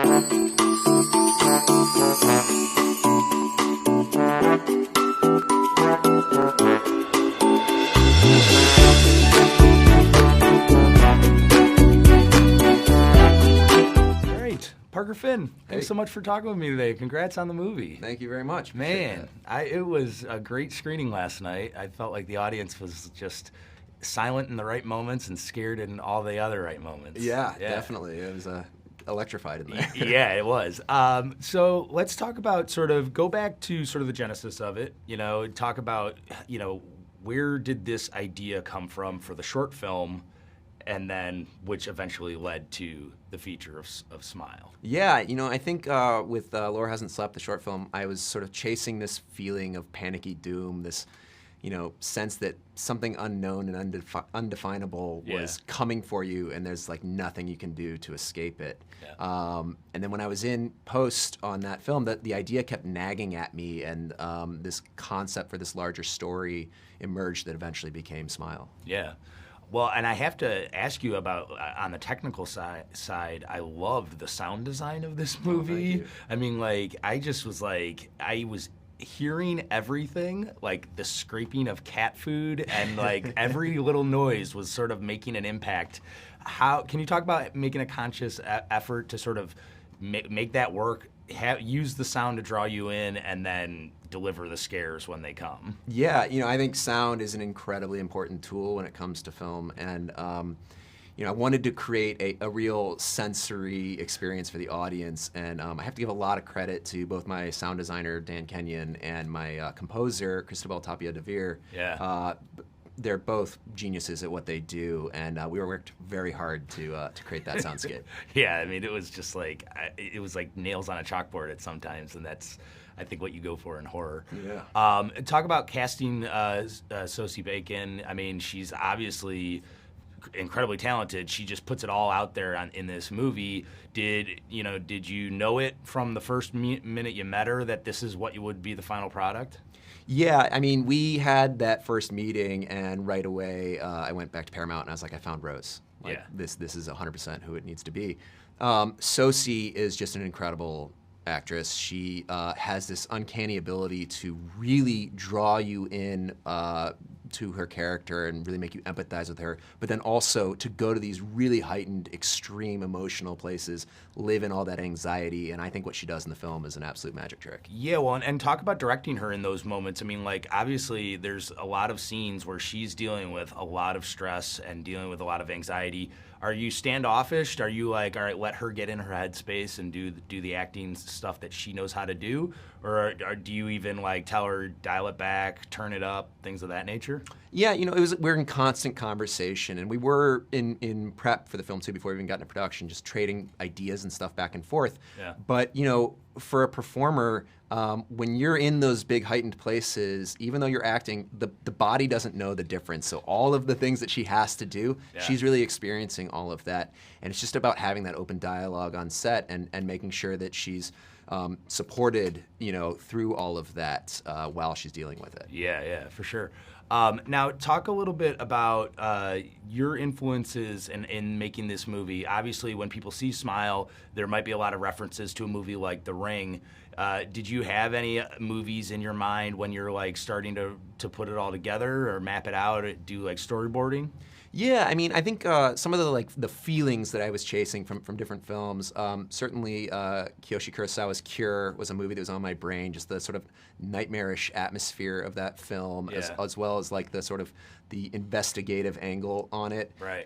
Parker Finn, thanks so much for talking with me today. Congrats on the movie. Thank you very much. Man, it was a great screening last night. I felt like the audience was just silent in the right moments and scared in all the other right moments. Yeah. Definitely. It was electrified in there. Yeah, it was. So let's talk about go back to sort of the genesis of it, talk about, where did this idea come from for the short film, and then which eventually led to the feature of Smile. Yeah, I think with Laura Hasn't Slept, the short film, I was sort of chasing this feeling of panicky doom, this, sense that something unknown and undefinable was coming for you, and there's like nothing you can do to escape it. Yeah. And then when I was in post on that film, the idea kept nagging at me, and this concept for this larger story emerged that eventually became Smile. Yeah. Well, and I have to ask you about, on the technical side, I loved the sound design of this movie. I mean, I was hearing everything, like the scraping of cat food, and every little noise was sort of making an impact. How can you talk about making a conscious effort to sort of make that work, use the sound to draw you in, and then deliver the scares when they come? Yeah, I think sound is an incredibly important tool when it comes to film, and I wanted to create a real sensory experience for the audience, and I have to give a lot of credit to both my sound designer, Dan Kenyon, and my composer, Cristobal Tapia de Vir. Yeah. They're both geniuses at what they do, and we worked very hard to create that soundscape. Yeah, I mean, it was just it was like nails on a chalkboard at sometimes, and that's, I think, what you go for in horror. Yeah. Talk about casting Sosie Bacon. I mean, she's obviously incredibly talented. She just puts it all out there in this movie. Did you know it from the first minute you met her that this is what would be the final product? Yeah, I mean, we had that first meeting, and right away I went back to Paramount, and I was like, I found Rose. This is 100% who it needs to be. Sosie is just an incredible actress. She has this uncanny ability to really draw you in to her character and really make you empathize with her, but then also to go to these really heightened, extreme emotional places, live in all that anxiety, and I think what she does in the film is an absolute magic trick. Yeah, well, and talk about directing her in those moments. I mean, obviously there's a lot of scenes where she's dealing with a lot of stress and dealing with a lot of anxiety. Are you standoffish? Are you all right, let her get in her headspace and do the acting stuff that she knows how to do? Or do you even tell her, dial it back, turn it up, things of that nature? Yeah, we're in constant conversation, and we were in prep for the film too before we even got into production, just trading ideas and stuff back and forth. Yeah. But for a performer, when you're in those big heightened places, even though you're acting, the body doesn't know the difference. So all of the things that she has to do, she's really experiencing all of that. And it's just about having that open dialogue on set and making sure that she's supported, through all of that while she's dealing with it. Yeah, for sure. Now, talk a little bit about your influences in making this movie. Obviously, when people see Smile, there might be a lot of references to a movie like The Ring. Did you have any movies in your mind when you're starting to put it all together or map it out, or do storyboarding? Yeah, I mean, I think some of the feelings that I was chasing from different films, certainly Kiyoshi Kurosawa's Cure was a movie that was on my brain, just the sort of nightmarish atmosphere of that film, as well as the sort of the investigative angle on it. Right.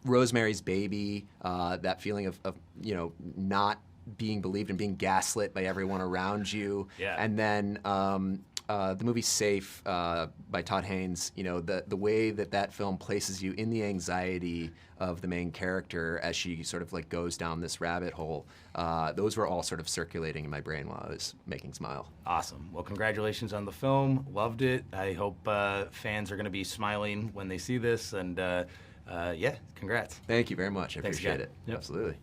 Rosemary's Baby, that feeling of not being believed and being gaslit by everyone around you. Yeah. And then the movie Safe by Todd Haynes, the way that film places you in the anxiety of the main character as she sort of goes down this rabbit hole, those were all sort of circulating in my brain while I was making Smile. Awesome. Well, congratulations on the film. Loved it. I hope fans are going to be smiling when they see this, and congrats. Thank you very much. I appreciate it. Yep. Absolutely.